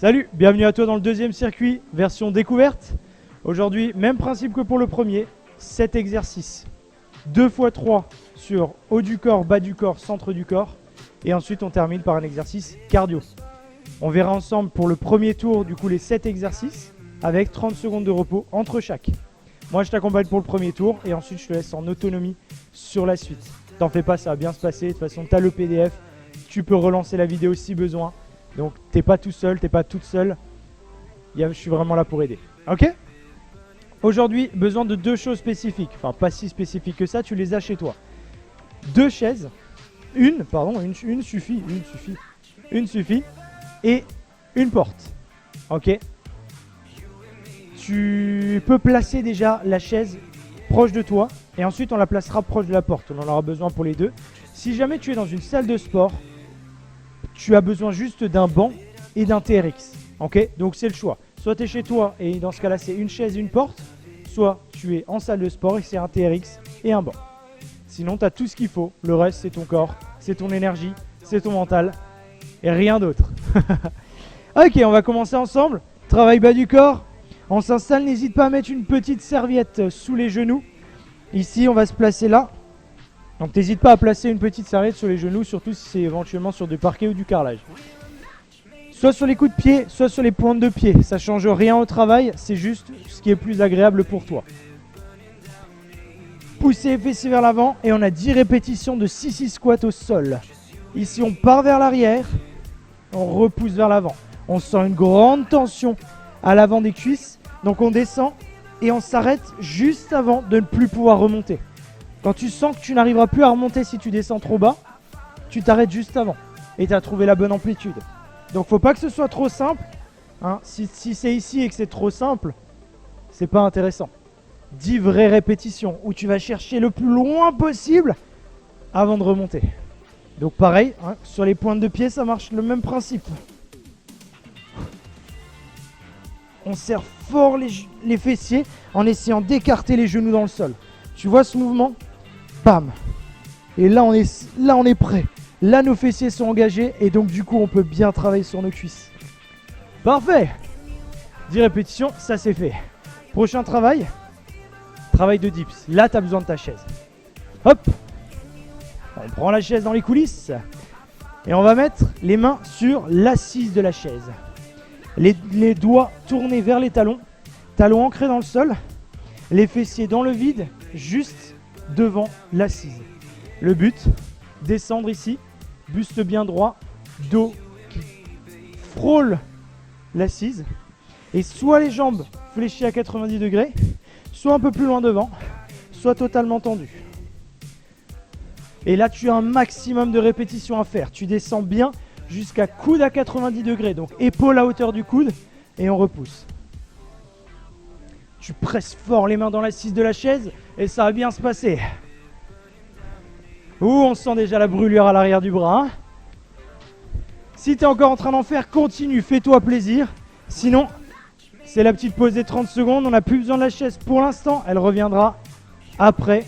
Salut, bienvenue à toi dans le deuxième circuit, version découverte. Aujourd'hui, même principe que pour le premier, 7 exercices. 2 x 3 sur haut du corps, bas du corps, centre du corps. Et ensuite, on termine par un exercice cardio. On verra ensemble pour le premier tour, du coup, les 7 exercices avec 30 secondes de repos entre chaque. Moi, je t'accompagne pour le premier tour et ensuite, je te laisse en autonomie sur la suite. T'en fais pas, ça va bien se passer. De toute façon, tu as le PDF. Tu peux relancer la vidéo si besoin. Donc, t'es pas tout seul, t'es pas toute seule. Je suis vraiment là pour aider. Ok ? Aujourd'hui, besoin de 2 choses spécifiques. Enfin, pas si spécifiques que ça, tu les as chez toi. 2 chaises. Une suffit. Une suffit. Et une porte. Ok ? Tu peux placer déjà la chaise proche de toi. Et ensuite, on la placera proche de la porte. On en aura besoin pour les deux. Si jamais tu es dans une salle de sport, tu as besoin juste d'un banc et d'un TRX. Ok ? Donc c'est le choix. Soit tu es chez toi et dans ce cas-là c'est une chaise et une porte. Soit tu es en salle de sport et c'est un TRX et un banc. Sinon tu as tout ce qu'il faut. Le reste c'est ton corps, c'est ton énergie, c'est ton mental et rien d'autre. Ok, on va commencer ensemble. Travail bas du corps. On s'installe, n'hésite pas à mettre une petite serviette sous les genoux. Ici on va se placer là. Donc n'hésite pas à placer une petite serviette sur les genoux, surtout si c'est éventuellement sur du parquet ou du carrelage. Soit sur les coups de pied, soit sur les pointes de pied. Ça ne change rien au travail, c'est juste ce qui est plus agréable pour toi. Poussez les fessiers vers l'avant et on a 10 répétitions de 6-6 squats au sol. Ici on part vers l'arrière, on repousse vers l'avant. On sent une grande tension à l'avant des cuisses, donc on descend et on s'arrête juste avant de ne plus pouvoir remonter. Quand tu sens que tu n'arriveras plus à remonter si tu descends trop bas, tu t'arrêtes juste avant et tu as trouvé la bonne amplitude. Donc faut pas que ce soit trop simple. Hein. Si c'est ici et que c'est trop simple, c'est pas intéressant. 10 vraies répétitions où tu vas chercher le plus loin possible avant de remonter. Donc pareil, hein, sur les pointes de pied, ça marche le même principe. On serre fort les fessiers en essayant d'écarter les genoux dans le sol. Tu vois ce mouvement ? Bam. Et là on est prêt. Là nos fessiers sont engagés et donc du coup on peut bien travailler sur nos cuisses. Parfait. 10 répétitions, ça c'est fait. Prochain travail de dips. Là tu as besoin de ta chaise. Hop. On prend la chaise dans les coulisses et on va mettre les mains sur l'assise de la chaise. Les doigts tournés vers les talons. Talons ancrés dans le sol. Les fessiers dans le vide, juste devant l'assise. Le but, descendre ici, buste bien droit, dos qui frôle l'assise. Et soit les jambes fléchies à 90 degrés, soit un peu plus loin devant, soit totalement tendues. Et là, tu as un maximum de répétitions à faire. Tu descends bien jusqu'à coude à 90 degrés. Donc épaule à hauteur du coude et on repousse. Tu presses fort les mains dans l'assise de la chaise et ça va bien se passer. Ouh, on sent déjà la brûlure à l'arrière du bras. Hein. Si tu es encore en train d'en faire, continue, fais-toi plaisir. Sinon, c'est la petite pause des 30 secondes. On n'a plus besoin de la chaise pour l'instant. Elle reviendra après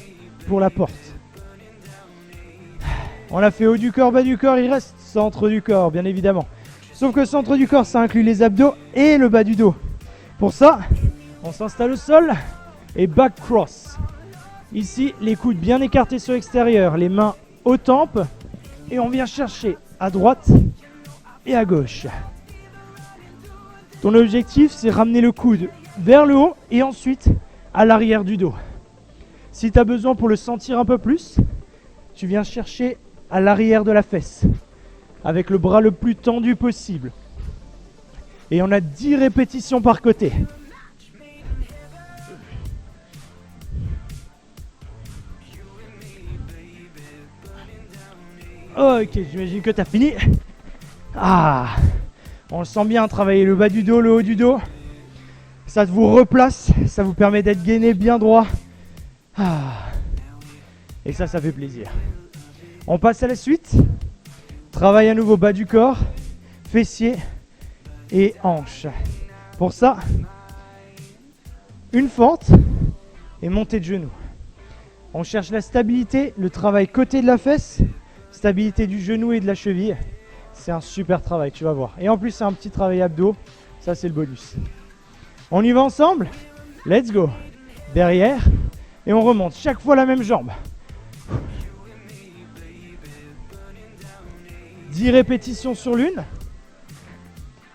pour la porte. On a fait haut du corps, bas du corps. Il reste centre du corps, bien évidemment. Sauf que centre du corps, ça inclut les abdos et le bas du dos. Pour ça, on s'installe au sol et back cross. Ici, les coudes bien écartés sur l'extérieur, les mains aux tempes et on vient chercher à droite et à gauche. Ton objectif, c'est ramener le coude vers le haut et ensuite à l'arrière du dos. Si tu as besoin pour le sentir un peu plus, tu viens chercher à l'arrière de la fesse avec le bras le plus tendu possible. Et on a 10 répétitions par côté. Ok, j'imagine que tu as fini. Ah, on le sent bien, travailler le bas du dos, le haut du dos. Ça vous replace, ça vous permet d'être gainé bien droit. Ah. Et ça fait plaisir. On passe à la suite. Travail à nouveau bas du corps, fessiers et hanches. Pour ça, une fente et montée de genoux. On cherche la stabilité, le travail côté de la fesse, stabilité du genou et de la cheville. C'est un super travail, tu vas voir. Et en plus, c'est un petit travail abdos. Ça, c'est le bonus. On y va ensemble? Let's go. Derrière. Et on remonte. Chaque fois la même jambe. 10 répétitions sur l'une.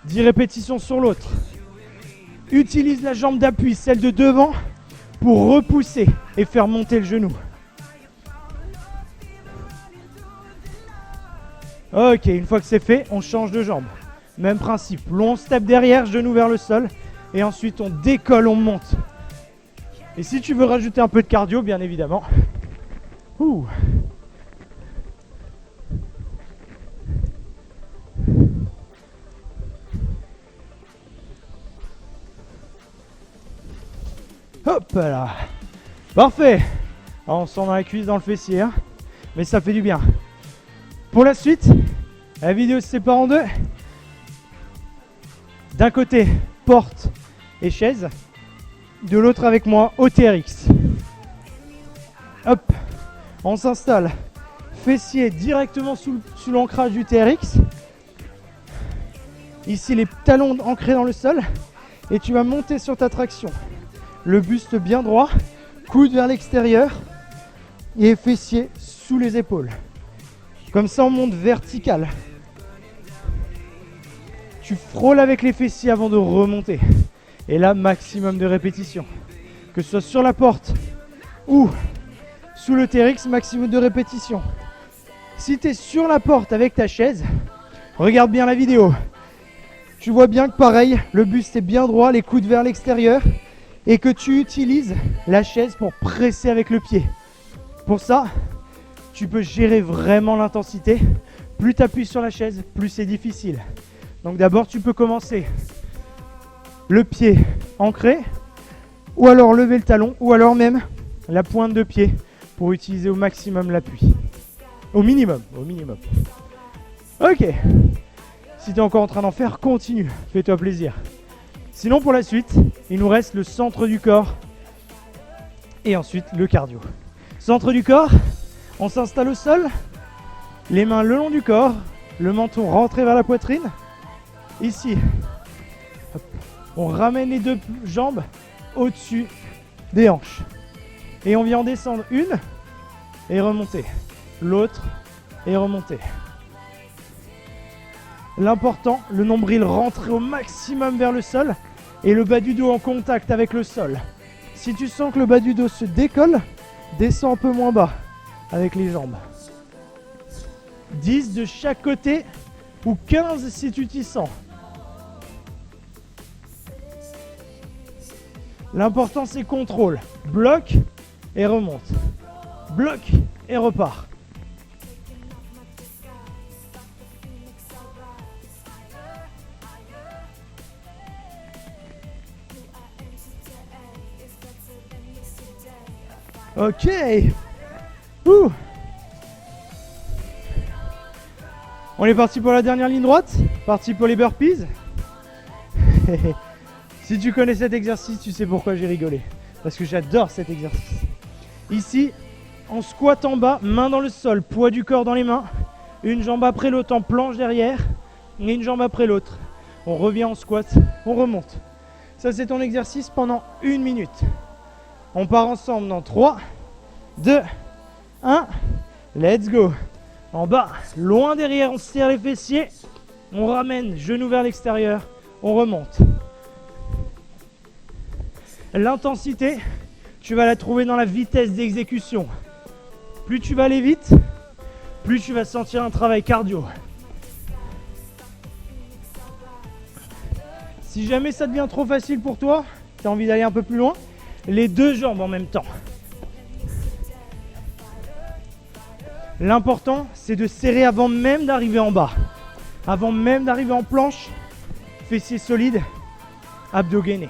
10 répétitions sur l'autre. Utilise la jambe d'appui, celle de devant, pour repousser et faire monter le genou. Ok, une fois que c'est fait, on change de jambe. Même principe, long step derrière, genou vers le sol. Et ensuite, on décolle, on monte. Et si tu veux rajouter un peu de cardio, bien évidemment. Ouh. Hop là. Parfait. Alors, on sent dans la cuisse, dans le fessier, hein, mais ça fait du bien. Pour la suite, la vidéo se sépare en deux. D'un côté, porte et chaise. De l'autre avec moi, au TRX. Hop, on s'installe. Fessier directement sous l'ancrage du TRX. Ici, les talons ancrés dans le sol. Et tu vas monter sur ta traction. Le buste bien droit, coude vers l'extérieur et fessier sous les épaules. Comme ça, on monte vertical. Tu frôles avec les fessiers avant de remonter. Et là, maximum de répétitions. Que ce soit sur la porte ou sous le TRX, maximum de répétitions. Si tu es sur la porte avec ta chaise, regarde bien la vidéo. Tu vois bien que pareil, le buste est bien droit, les coudes vers l'extérieur. Et que tu utilises la chaise pour presser avec le pied. Pour ça, tu peux gérer vraiment l'intensité. Plus tu appuies sur la chaise, plus c'est difficile. Donc d'abord, tu peux commencer le pied ancré, ou alors lever le talon, ou alors même la pointe de pied pour utiliser au maximum l'appui. Au minimum, au minimum. Ok. Si tu es encore en train d'en faire, continue. Fais-toi plaisir. Sinon, pour la suite, il nous reste le centre du corps et ensuite le cardio. Centre du corps, on s'installe au sol, les mains le long du corps, le menton rentré vers la poitrine. Ici, hop, on ramène les deux jambes au-dessus des hanches. Et on vient en descendre une et remonter. L'autre et remonter. L'important, le nombril rentré au maximum vers le sol et le bas du dos en contact avec le sol. Si tu sens que le bas du dos se décolle, descends un peu moins bas avec les jambes. 10 de chaque côté ou 15 si tu t'y sens. L'important c'est contrôle. Bloc et remonte. Bloc et repart. Ok. Ouh. On est parti pour la dernière ligne droite. Parti pour les burpees. Si tu connais cet exercice, tu sais pourquoi j'ai rigolé. Parce que j'adore cet exercice. Ici, on squatte en bas, main dans le sol, poids du corps dans les mains. Une jambe après l'autre en planche derrière. Et une jambe après l'autre. On revient en squat, on remonte. Ça, c'est ton exercice pendant 1 minute. On part ensemble dans 3, 2, 1. Let's go. En bas, loin derrière, on serre les fessiers. On ramène, genou vers l'extérieur. On remonte. L'intensité, tu vas la trouver dans la vitesse d'exécution. Plus tu vas aller vite, plus tu vas sentir un travail cardio. Si jamais ça devient trop facile pour toi, tu as envie d'aller un peu plus loin, les deux jambes en même temps. L'important, c'est de serrer avant même d'arriver en bas. Avant même d'arriver en planche, fessiers solides, abdos gainés.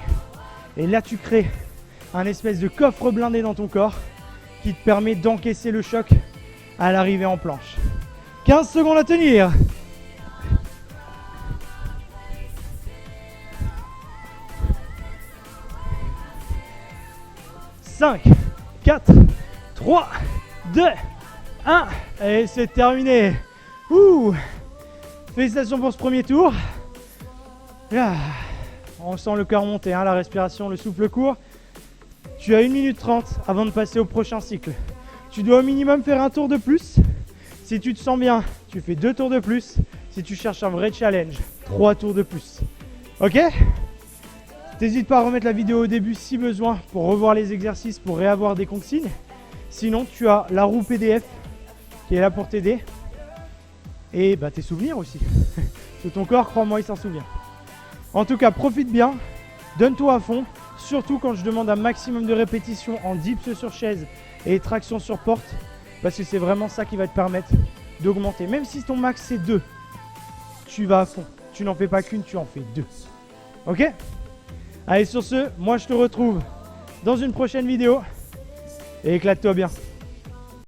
Et là, tu crées un espèce de coffre blindé dans ton corps qui te permet d'encaisser le choc à l'arrivée en planche. 15 secondes à tenir. « 5, 4, 3, 2, 1. Et c'est terminé. Ouh. Félicitations pour ce premier tour. Ah, on sent le cœur monter, hein, la respiration, le souffle court. Tu as 1 minute 30 avant de passer au prochain cycle. Tu dois au minimum faire un tour de plus. Si tu te sens bien, tu fais 2 tours de plus. Si tu cherches un vrai challenge, 3 tours de plus. Ok? N'hésite pas à remettre la vidéo au début si besoin pour revoir les exercices, pour réavoir des consignes. Sinon, tu as la roue PDF qui est là pour t'aider. Et bah, tes souvenirs aussi. Parce que ton corps, crois-moi, il s'en souvient. En tout cas, profite bien, donne-toi à fond. Surtout quand je demande un maximum de répétitions en dips sur chaise et traction sur porte. Parce que c'est vraiment ça qui va te permettre d'augmenter. Même si ton max c'est 2, tu vas à fond. Tu n'en fais pas qu'une, tu en fais 2. Ok? Allez, sur ce, moi je te retrouve dans une prochaine vidéo. Et éclate-toi bien.